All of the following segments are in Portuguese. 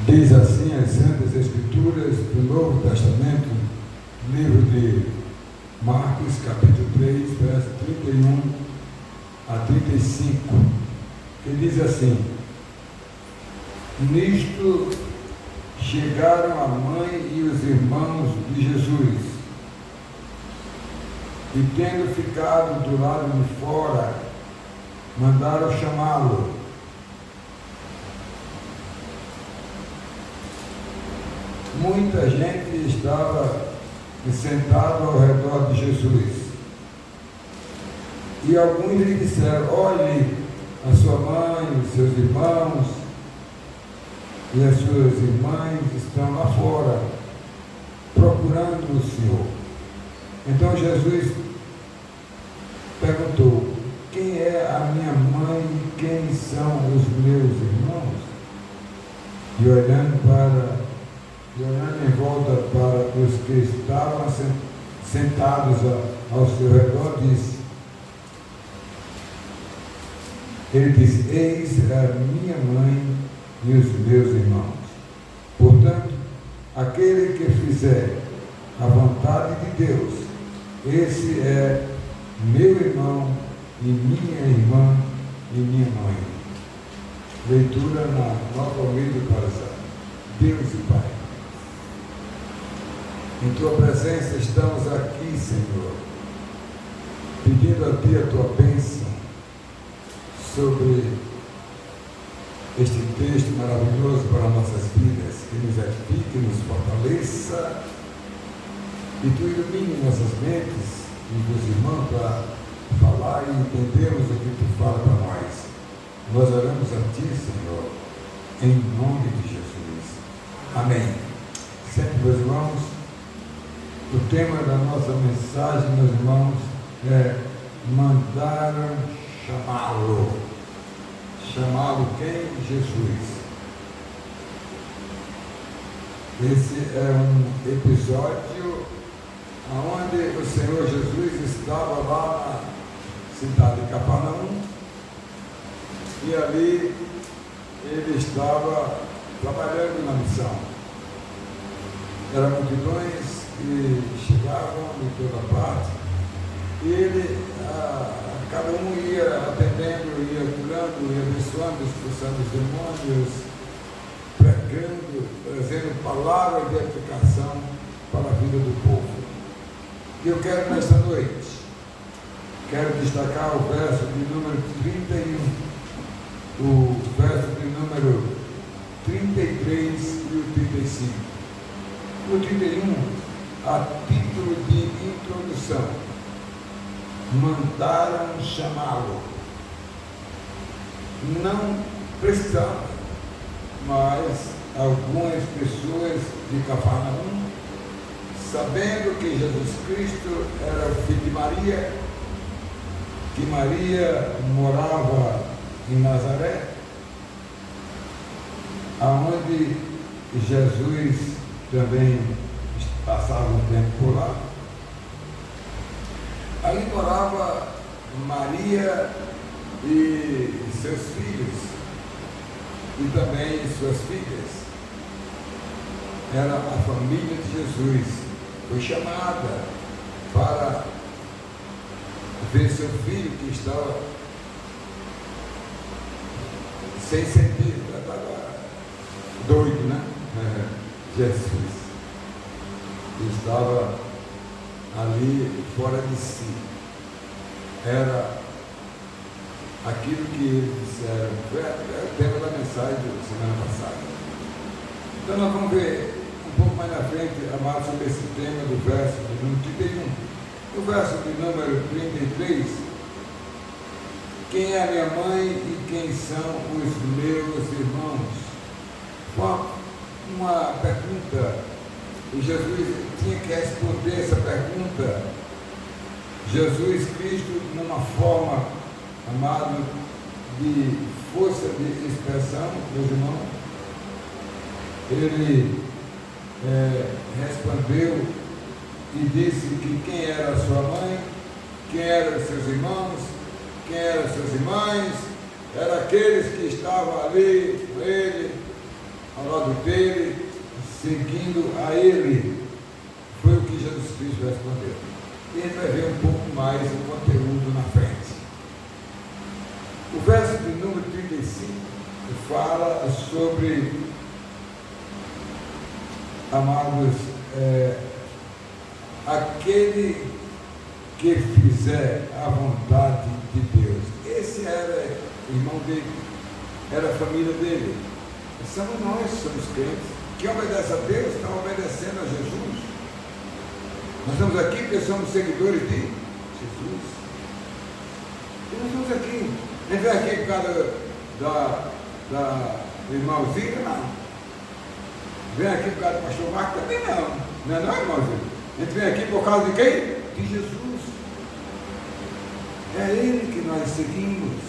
Diz assim as Santas Escrituras do Novo Testamento, livro de Marcos, capítulo 3, verso 31 a 35, que diz assim: Nisto chegaram a mãe e os irmãos de Jesus, e tendo ficado do lado de fora, mandaram chamá-lo. Muita gente estava sentada ao redor de Jesus. E alguns lhe disseram: olhe, a sua mãe, os seus irmãos e as suas irmãs estão lá fora, procurando o Senhor. Então Jesus perguntou: quem é a minha mãe e quem são os meus irmãos? E olhando em volta para os que estavam sentados ao seu redor, ele disse: eis a minha mãe e os meus irmãos. Portanto, aquele que fizer a vontade de Deus, esse é meu irmão e minha irmã e minha mãe. Leitura na Nova Almeida Atualizada. Deus e Pai, em Tua presença estamos aqui, Senhor, pedindo a Ti a Tua bênção sobre este texto maravilhoso para nossas vidas, que nos edifique, nos fortaleça, e Tu ilumine nossas mentes e dos irmãos para falar e entendermos o que Tu fala para nós. Nós oramos a Ti, Senhor, em nome de Jesus. Amém. Sempre, meus irmãos, o tema da nossa mensagem, meus irmãos, é: mandaram chamá-lo. Chamá-lo quem? Jesus. Esse é um episódio onde o Senhor Jesus estava lá na cidade de Cafarnaum, e ali ele estava trabalhando na missão. Eram multidões que chegavam de toda parte, e ele, cada um ia atendendo, ia curando, ia abençoando, expulsando os demônios, pregando, trazendo palavras de edificação para a vida do povo. E eu quero, nesta noite, destacar o verso de número 31, o verso de número 33 e o 35. O 31, a título de introdução: mandaram chamá-lo. Não precisava, mas algumas pessoas de Cafarnaum, sabendo que Jesus Cristo era o filho de Maria, que Maria morava em Nazaré, aonde Jesus também passava um tempo por lá. Ali morava Maria e seus filhos, e também suas filhas. Era a família de Jesus. Foi chamada para ver seu filho, que estava sem sentido, estava doido, né? Jesus estava ali fora de si. Era aquilo que eles disseram, é o tema da mensagem da semana passada. Então nós vamos ver um pouco mais na frente, amados, sobre esse tema do verso de número 31. O verso de número 33: quem é a minha mãe e quem são os meus irmãos? Uma pergunta, e Jesus tinha que responder essa pergunta. Jesus Cristo, numa forma, amado, de força de expressão, meus irmãos, ele respondeu e disse que quem era a sua mãe, quem eram seus irmãos, quem eram suas irmãs, eram aqueles que estavam ali com ele, ao lado dele, seguindo a ele. Foi o que Jesus Cristo respondeu. E a gente vai ver um pouco mais o conteúdo na frente. O verso de número 35 fala sobre, amados, aquele que fizer a vontade de Deus. Esse era irmão dele, era a família dele. Somos nós, somos crentes. Quem obedece a Deus está obedecendo a Jesus. Nós estamos aqui porque somos seguidores de Jesus. E nós estamos aqui. A gente vem aqui por causa da irmãozinha, não. Vem aqui por causa do pastor Marco também não. Não é não, irmãozinho? A gente vem aqui por causa de quem? De Jesus. É ele que nós seguimos.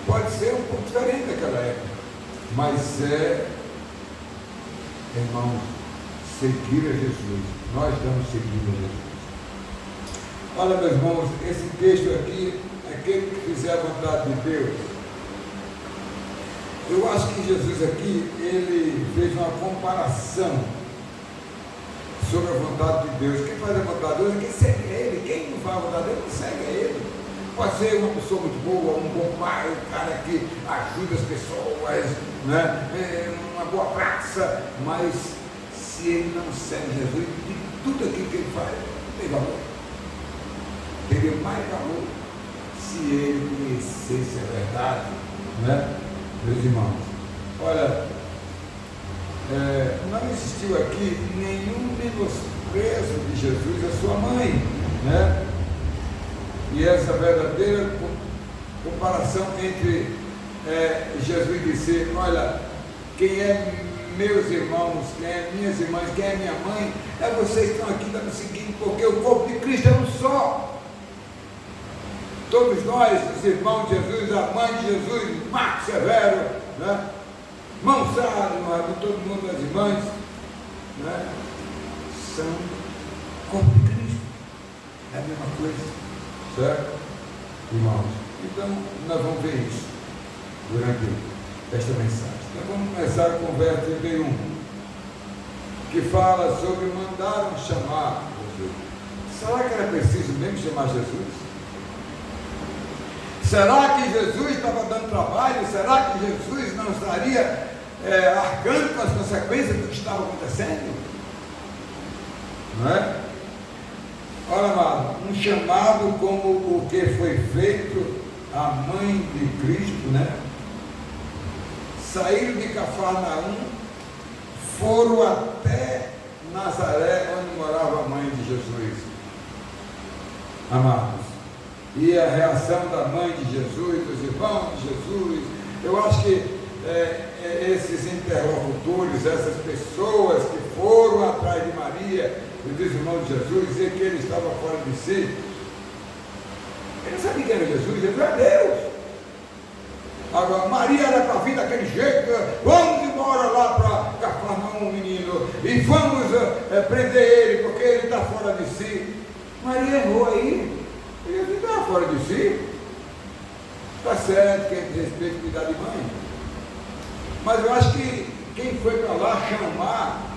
Pode ser um pouco diferente daquela época, mas irmãos, seguir a Jesus. Nós estamos seguindo a Jesus. Olha, meus irmãos, esse texto aqui, aquele que fizer a vontade de Deus. Eu acho que Jesus aqui, ele fez uma comparação sobre a vontade de Deus. Quem faz a vontade de Deus é quem segue ele. Quem não faz a vontade de Deus não segue ele. Pode ser uma pessoa muito boa, um bom pai, um cara que ajuda as pessoas, né? Uma boa praça, mas se ele não segue Jesus, de tudo aquilo que ele faz, não tem valor. Teria mais valor se ele conhecesse a verdade, né? Meus irmãos, olha, não existiu aqui nenhum menosprezo de Jesus à sua mãe, né? E essa verdadeira comparação entre Jesus dizer, olha, quem é meus irmãos, quem é minhas irmãs, quem é minha mãe, é vocês que estão aqui me seguindo, porque o corpo de Cristo é um só. Todos nós, os irmãos de Jesus, a mãe de Jesus, Marcos Severo, né? Mansaro, todo mundo, as irmãs, né? São corpo de Cristo. É a mesma coisa. Certo? Irmãos, então nós vamos ver isso durante esta mensagem. Nós vamos começar com o verso 31, que fala sobre mandaram chamar Jesus. Será que era preciso mesmo chamar Jesus? Será que Jesus estava dando trabalho? Será que Jesus não estaria arcando com as consequências do que estava acontecendo? Não é? Olha, amado, um chamado como o que foi feito à mãe de Cristo, né? Saíram de Cafarnaum, foram até Nazaré, onde morava a mãe de Jesus. Amados, e a reação da mãe de Jesus, dos irmãos de Jesus, eu acho que esses interlocutores, essas pessoas que foram atrás de Maria, os irmãos de Jesus, dizer que ele estava fora de si. Ele não sabia quem era Jesus, Jesus é Deus. Agora, Maria era para vir daquele jeito, vamos embora lá para Cafarnaum, menino, e vamos prender ele, porque ele está fora de si. Maria errou aí, ele não estava fora de si. Está certo que ele respeita cuidar de mãe. Mas eu acho que quem foi para lá chamar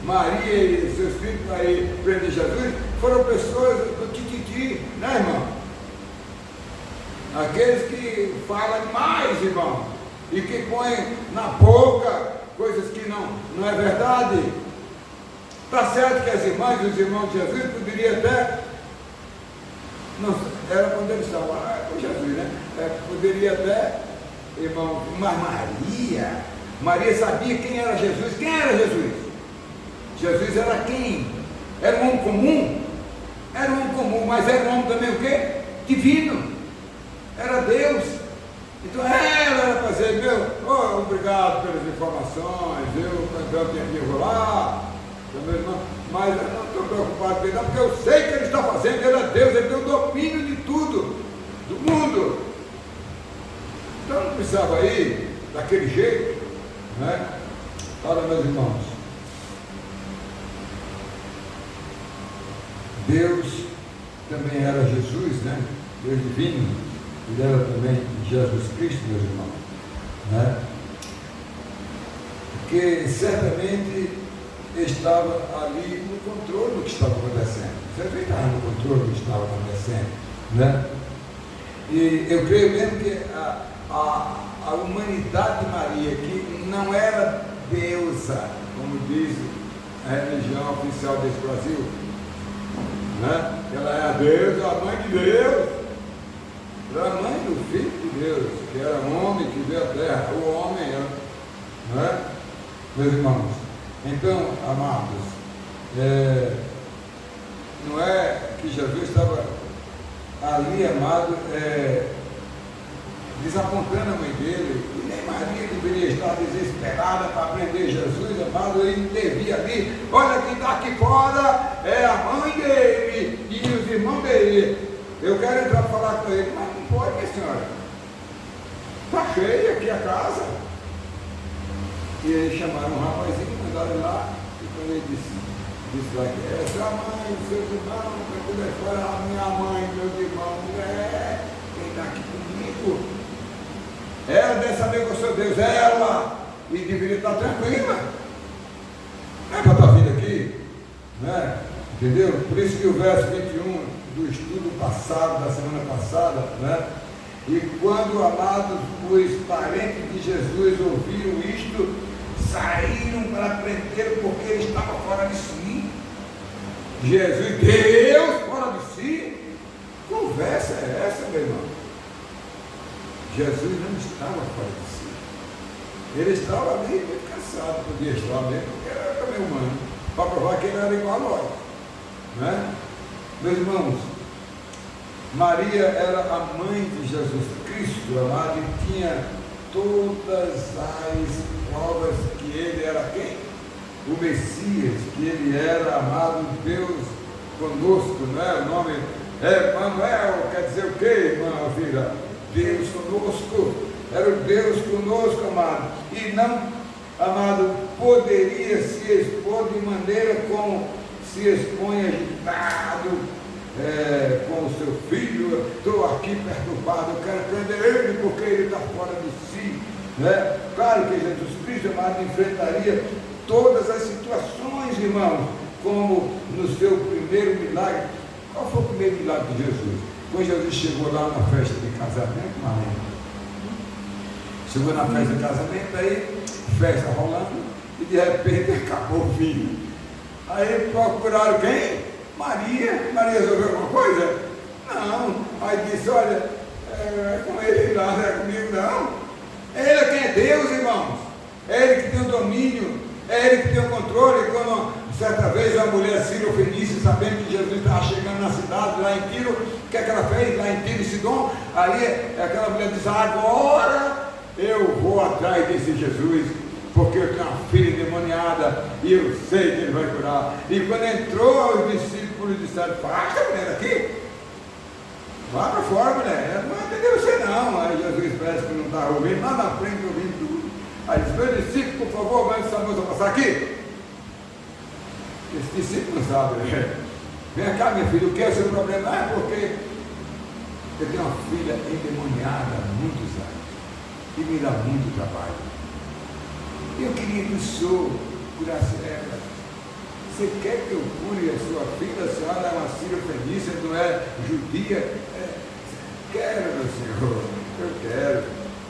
Maria e seus filhos para ir prender Jesus foram pessoas do tititi, né, irmão? Aqueles que falam demais, irmão, e que põem na boca coisas que não é verdade. Está certo que as irmãs e os irmãos de Jesus poderiam até, não, era quando eles estavam lá com Jesus, né? Poderia até, irmão, mas Maria sabia quem era Jesus. Quem era Jesus? Jesus era quem? Era um homem comum? Era um homem comum, mas era um homem também o quê? Divino. Era Deus. Então ela era para dizer, obrigado pelas informações, eu vou lá, mas eu não estou preocupado com ele, não, porque eu sei que ele está fazendo, ele é Deus, ele tem o domínio de tudo, do mundo. Então não precisava ir daquele jeito, né? Olha, meus irmãos, Deus também era Jesus, né? Deus divino, ele era também Jesus Cristo, meus irmãos, né? que certamente estava ali no controle do que estava acontecendo. Certamente estava no controle do que estava acontecendo, né? E eu creio mesmo que a humanidade de Maria, que não era deusa, como diz a religião oficial desse Brasil, né? Ela é a deusa, a mãe de Deus, era a mãe do Filho de Deus, que era homem, que veio à terra, o homem, né? Meus irmãos, então, amados, não é que Jesus estava ali, amado, desapontando a mãe dele, e nem Maria deveria estar desesperada para prender Jesus, amado. Ele devia ali, olha quem está aqui fora, é a mãe dele e os irmãos dele, eu quero entrar para falar com ele, mas não pode, minha senhora, está cheia aqui a casa. E eles chamaram um rapazinho, mandaram lá, e quando ele disse lá que essa é a mãe dos seus irmãos, para poder falar, a minha mãe, meus irmãos, quem está aqui comigo? Ela deve saber que eu sou Deus, ela, e deveria estar tranquila. Não é para estar vindo aqui, né? Entendeu? Por isso que o verso 21 do estudo passado, da semana passada, né? E quando, amados, os parentes de Jesus ouviram isto, saíram para prendê-lo, porque ele estava fora de si. Jesus, Deus, fora de si? Conversa é essa, meu irmão? Jesus não estava fora de si. Ele estava ali muito cansado, podia estar mesmo, porque era também humano, para provar que ele era igual a nós, né? Meus irmãos, Maria era a mãe de Jesus Cristo, amado, e tinha todas as provas que ele era quem? O Messias, que ele era, amado, Deus conosco, não é? O nome é Manuel, quer dizer o quê, irmã, filha? Deus conosco, era o Deus conosco, amado, e não, amado, poderia se expor de maneira como se expõe agitado, com o seu filho. Estou aqui perturbado, eu quero prender ele porque ele está fora de si, né? Claro que Jesus Cristo, amado, enfrentaria todas as situações, irmãos, como no seu primeiro milagre. Qual foi o primeiro milagre de Jesus? Quando Jesus chegou lá na festa de casamento, Maria, chegou na festa de casamento, aí festa rolando, e de repente acabou o vinho. Aí procuraram quem? Maria. Maria resolveu alguma coisa? Não. Aí disse, olha, é com ele lá, não é comigo não. Ele é quem é Deus, irmãos. É ele que tem o domínio, é ele que tem o controle. Quando certa vez uma mulher sírio-fenícia, sabendo que Jesus estava chegando na cidade, lá em Tiro, o que é que ela fez? Lá em Tiro e Sidom, aí aquela mulher disse, agora eu vou atrás desse Jesus, porque eu tenho uma filha endemoniada e eu sei que ele vai curar. E quando entrou, os discípulos disseram, afasta a mulher aqui, vá para fora, mulher, não entendeu você não. Aí Jesus parece que não estava ouvindo, lá na frente ouvindo tudo. Aí disse, meu discípulo, por favor, mande essa moça passar aqui. Esse discípulo não sabe, né? Vem cá, minha filha, o que é o seu problema? Ah, é porque eu tenho uma filha endemoniada há muitos anos e me dá muito trabalho. Eu queria que o senhor curasse ela. Você quer que eu cure a sua filha? A senhora é uma sírio-fenícia, não é judia? Quero, meu senhor, eu quero.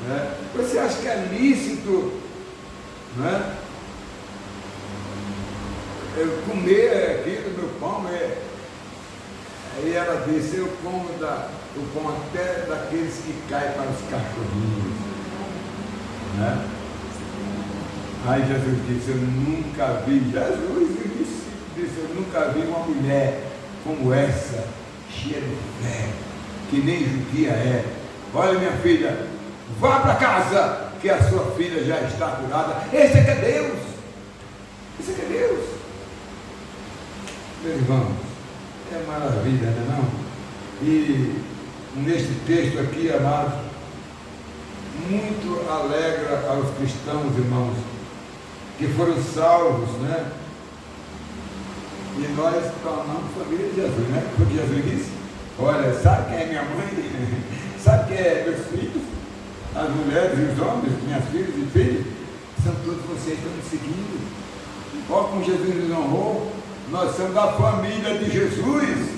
Né? Você acha que é lícito, né? Eu comer aqui do meu pão? Aí ela disse, eu como o pão até daqueles que caem para os cachorrinhos. Né? Aí Jesus disse, eu nunca vi, Jesus disse, eu nunca vi uma mulher como essa, cheia de fé, que nem judia é. Olha, minha filha, vá para casa, que a sua filha já está curada. Esse é que é Deus. Esse é que é Deus. Meus irmãos, é maravilha, não é não? E neste texto aqui, amados, muito alegra aos cristãos, irmãos, que foram salvos, né? E nós tornamos família de Jesus, né? Porque Jesus disse, olha, sabe quem é minha mãe? Sabe quem é meus filhos? As mulheres e os homens, minhas filhas e filhos? são todos vocês que estão me seguindo. Olha como Jesus nos honrou. Nós somos da família de Jesus.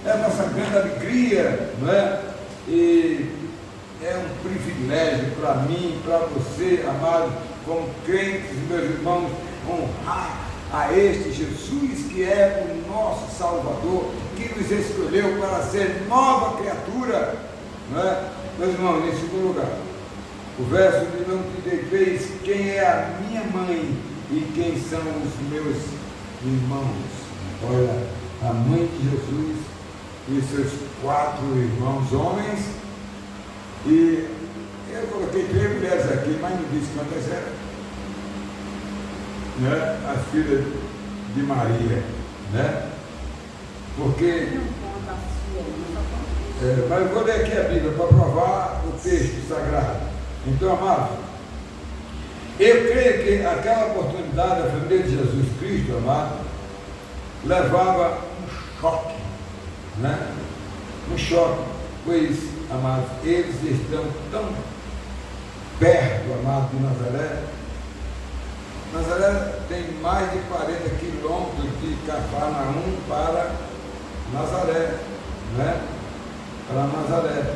É a nossa grande alegria, não é? E é um privilégio para mim, para você, amado, como crentes, meus irmãos, honrar a este Jesus que é o nosso Salvador, que nos escolheu para ser nova criatura, não é? Meus irmãos, em segundo lugar, o verso de não te deveis quem é a minha mãe e quem são os meus irmãos. Olha, a mãe de Jesus e seus 4 irmãos homens, e eu coloquei 3 mulheres aqui, mas não disse quantas eram, né? As filhas de Maria, né? Porque mas eu vou ler aqui a Bíblia para provar o texto sagrado. Então, amados, eu creio que aquela oportunidade da família de Jesus Cristo, amado, levava um choque, né? Um choque, pois, amados, eles estão tão perto, amado, de Nazaré. Nazaré tem mais de 40 quilômetros de Cafarnaum para Nazaré, né? Para Nazaré.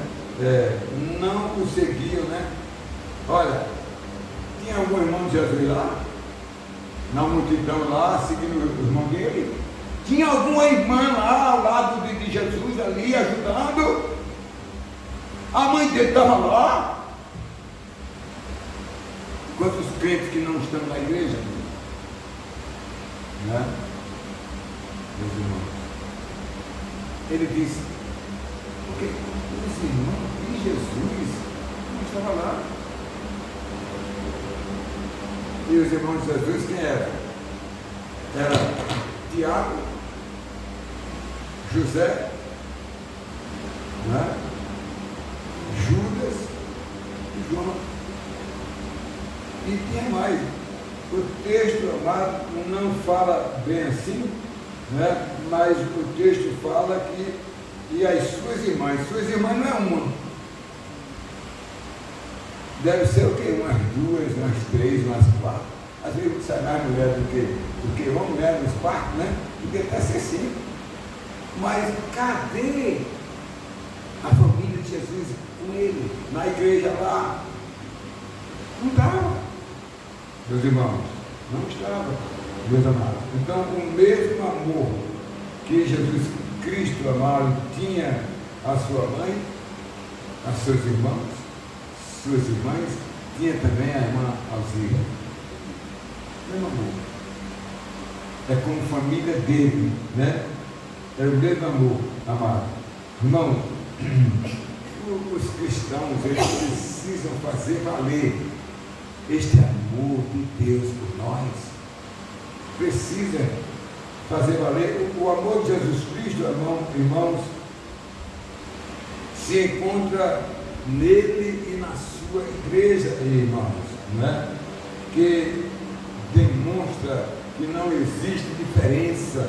Não o seguiam, né? Olha, tinha algum irmão de Jesus lá, na multidão lá, seguindo os irmãos dele? Tinha alguma irmã lá ao lado de Jesus ali, ajudando? A mãe dele estava lá? Quantos crentes que não estão na igreja? Né? Meus irmãos, ele disse, porque os irmãos de Jesus não estavam lá. E os irmãos de Jesus quem eram? Era Tiago, José, né? Judas e João. E tinha mais. O texto, amado, não fala bem assim, né? Mas o texto fala que e as suas irmãs não é uma. Deve ser o quê? Umas 2, umas 3, umas 4. Às vezes sai mais mulher do que uma mulher nos quartos, né? Podia até ser 5. Mas cadê a família de Jesus com ele, na igreja lá? Não estava, meus irmãos, não estava, meus amados. Então, o mesmo amor que Jesus Cristo, amado, tinha a sua mãe, a seus irmãos, suas irmãs, tinha também a irmã Alzira. Mesmo amor. É como família dele, né? É o mesmo amor, amado. Irmão, os cristãos, eles precisam fazer valer este amor de Deus por nós. Precisa fazer valer. O amor de Jesus Cristo, irmãos, se encontra nele e na sua igreja, irmãos, né? Que demonstra que não existe diferença.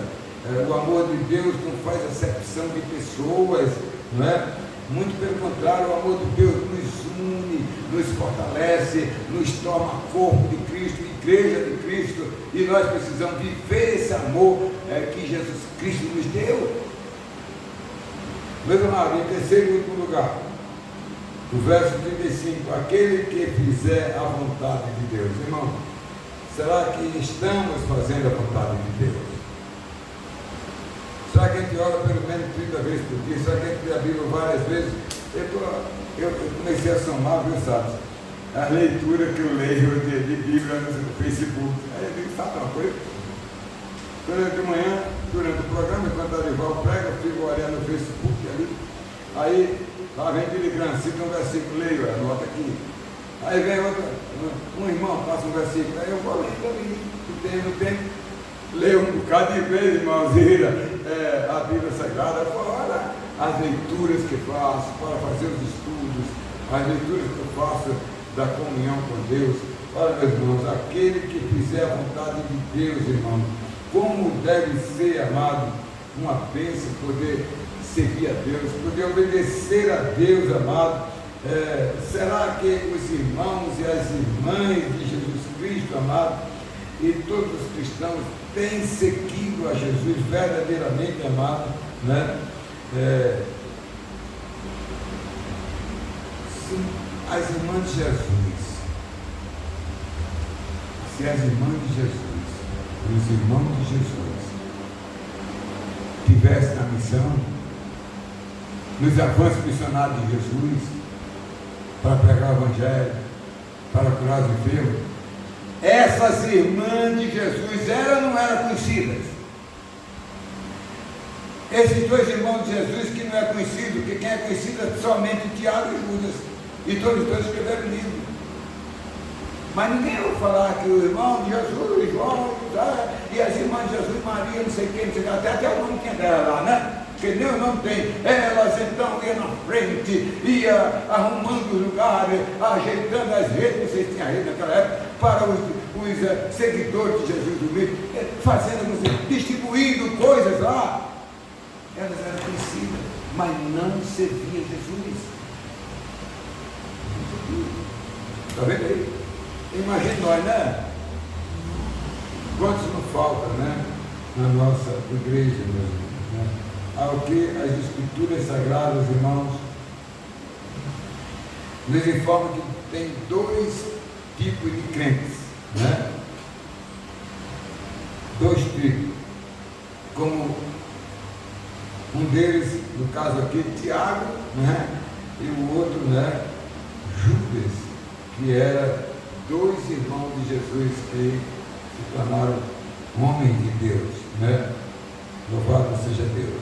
O amor de Deus não faz acepção de pessoas, não é? Muito pelo contrário, o amor de Deus nos une, nos fortalece, nos torna corpo de Cristo, igreja de Cristo, e nós precisamos viver esse amor que Jesus Cristo nos deu. Meus amados, em terceiro e último lugar, o verso 35, aquele que fizer a vontade de Deus. Irmão, será que estamos fazendo a vontade de Deus? Será que a gente ora pelo menos 30 vezes por dia? Será que a gente lê a Bíblia várias vezes? Eu comecei a somar, viu, sabe? A leitura que eu leio de Bíblia no Facebook. Aí eu digo, sabe uma coisa? De manhã, durante o programa, enquanto a Arival prega, eu fico olhando no Facebook ali. Aí, lá vem telegrama, cita um versículo, leio, anota aqui. Aí vem outra, um irmão passa um versículo, aí eu vou lendo ali, no tempo. Leio um bocado de vez, irmãozinha, a Bíblia Sagrada, fora as leituras que faço, para fazer os estudos, as leituras que eu faço da comunhão com Deus. Olha, meus irmãos, aquele que fizer a vontade de Deus, irmão, como deve ser, amado, uma bênção poder servir a Deus, poder obedecer a Deus, amado. Será que os irmãos e as irmãs de Jesus Cristo, amado, e todos os cristãos têm seguido a Jesus verdadeiramente, amado, né? Se as irmãs de Jesus, se as irmãs de Jesus, os irmãos de Jesus, tivessem a missão, nos avanços missionários de Jesus, para pregar o Evangelho, para curar os enfermos, essas irmãs de Jesus eram ou não eram conhecidas? Esses dois irmãos de Jesus que não é conhecido, que quem é conhecido é somente Tiago e Judas, e todos dois escreveram livro. Mas ninguém ouve falar que o irmão de Jesus, João, e as irmãs de Jesus, Maria, não sei quem, não sei quem, até o nome tinha dela lá, né? Porque nem o nome tem. Elas então iam na frente, ia arrumando os lugares, ajeitando as redes, não sei se tinha rede naquela época, para os seguidores de Jesus do meio, fazendo, distribuindo coisas lá. Elas eram conhecidas, mas não serviam Jesus. Está vendo aí? Imagina nós, né? Quantos não faltam, né? Na nossa igreja, meus irmãos, né? Ao que as Escrituras Sagradas, irmãos, nos informam que tem dois tipos de crentes, né? Dois tipos. Como um deles, no caso aqui, Tiago, né? E o outro, né? Judas, que era dois irmãos de Jesus que se tornaram homens de Deus, né? Louvado seja Deus.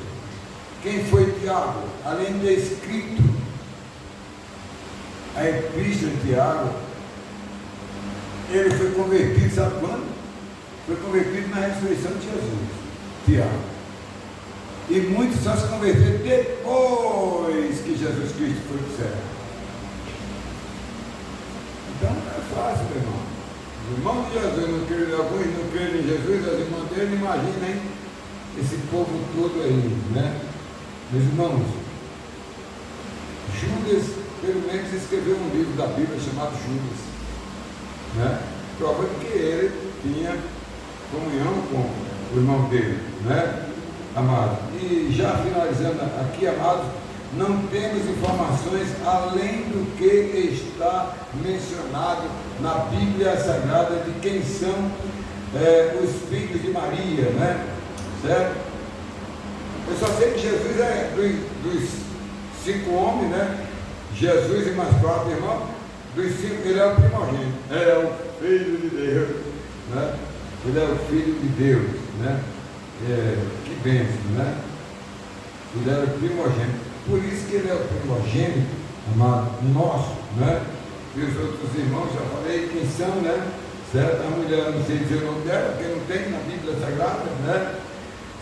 Quem foi Tiago? Além de escrito a epístola de Tiago, ele foi convertido, sabe quando? Foi convertido na ressurreição de Jesus, Tiago. E muitos só se converteram depois que Jesus Cristo foi para o céu. Então não é fácil, meu irmão. Os irmãos de Jesus não creram, alguns não creram em Jesus, as irmãs dele, imaginem esse povo todo aí, né? Meus irmãos, Judas, pelo menos, escreveu um livro da Bíblia chamado Judas, né? Provando que ele tinha comunhão com o irmão dele, né? Amado. E já finalizando aqui, amados, não temos informações além do que está mencionado na Bíblia Sagrada de quem são os filhos de Maria, né? Certo? Eu só sei que Jesus é dos 5 homens, né? Jesus e mais 4 irmãos, dos 5 ele é o primogênito, é o Filho de Deus, né? Ele é o Filho de Deus, né? Que bênção, né? Ele era o primogênito. Por isso que ele é o primogênito, amado, nosso, né? E os outros irmãos, já falei quem são, né? Certo? A mulher, não sei dizer o nome dela, porque não tem na Bíblia Sagrada, né?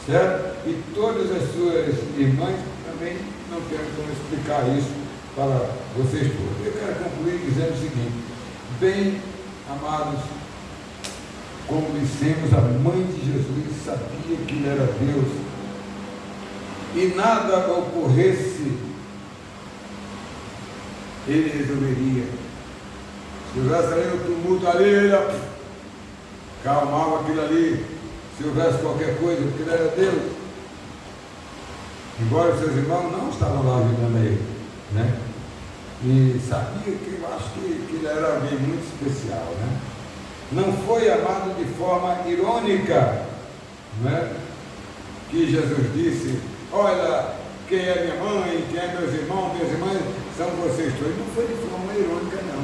Certo? E todas as suas irmãs também não temos como explicar isso para vocês todos. Eu quero concluir dizendo o seguinte: bem, amados, como dissemos, a mãe de Jesus sabia que ele era Deus, e nada ocorresse, ele resolveria. Se houvesse ali um tumulto ali, ele calmava aquilo ali. Se houvesse qualquer coisa, porque ele era Deus. Embora os seus irmãos não estavam lá ajudando a ele, né? E sabia que, eu acho que ele era alguém muito especial, né? Não foi amado de forma irônica, né? Que Jesus disse: olha, quem é minha mãe, quem é meus irmãos, minhas irmãs, são vocês todos. Não foi de forma irônica, não.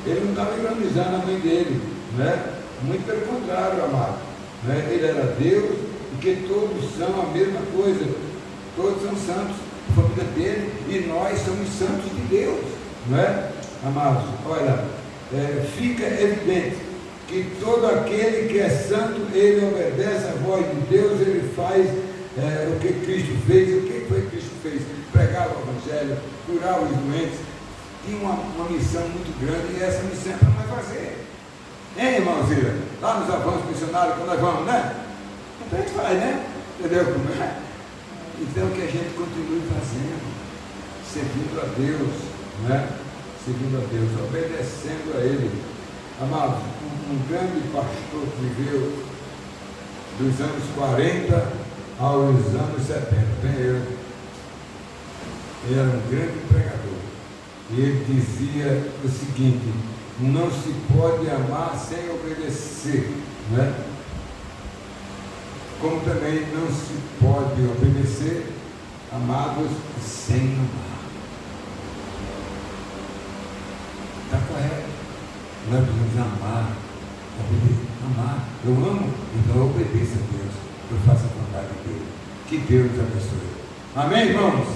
Ele não estava ironizando a mãe dele, né? Muito pelo contrário, amado, né? Ele era Deus, porque todos são a mesma coisa, todos são santos, a família dele, e nós somos santos de Deus, não é? Amados, olha, fica evidente que todo aquele que é santo, ele obedece à voz de Deus, ele faz o que Cristo fez. O que foi que Cristo fez? Pregar o Evangelho, curar os doentes. Tinha uma missão muito grande, e essa missão é para nós fazer. Hein, irmãozinha? Lá nos avanços missionários, quando nós vamos, né? Então a gente faz, né? Entendeu como é? Então que a gente continue fazendo, servindo a Deus, né? Servindo a Deus, obedecendo a Ele. Amados, um grande pastor que viveu dos anos 40 aos anos 70, bem eu. Ele era um grande pregador. E ele dizia o seguinte: não se pode amar sem obedecer, né? Como também não se pode obedecer, amados, sem amar. Está correto. Nós precisamos amar, amar. Eu amo, então eu obedeço a Deus. Eu faço a vontade de Deus. Que Deus nos abençoe. Amém, irmãos?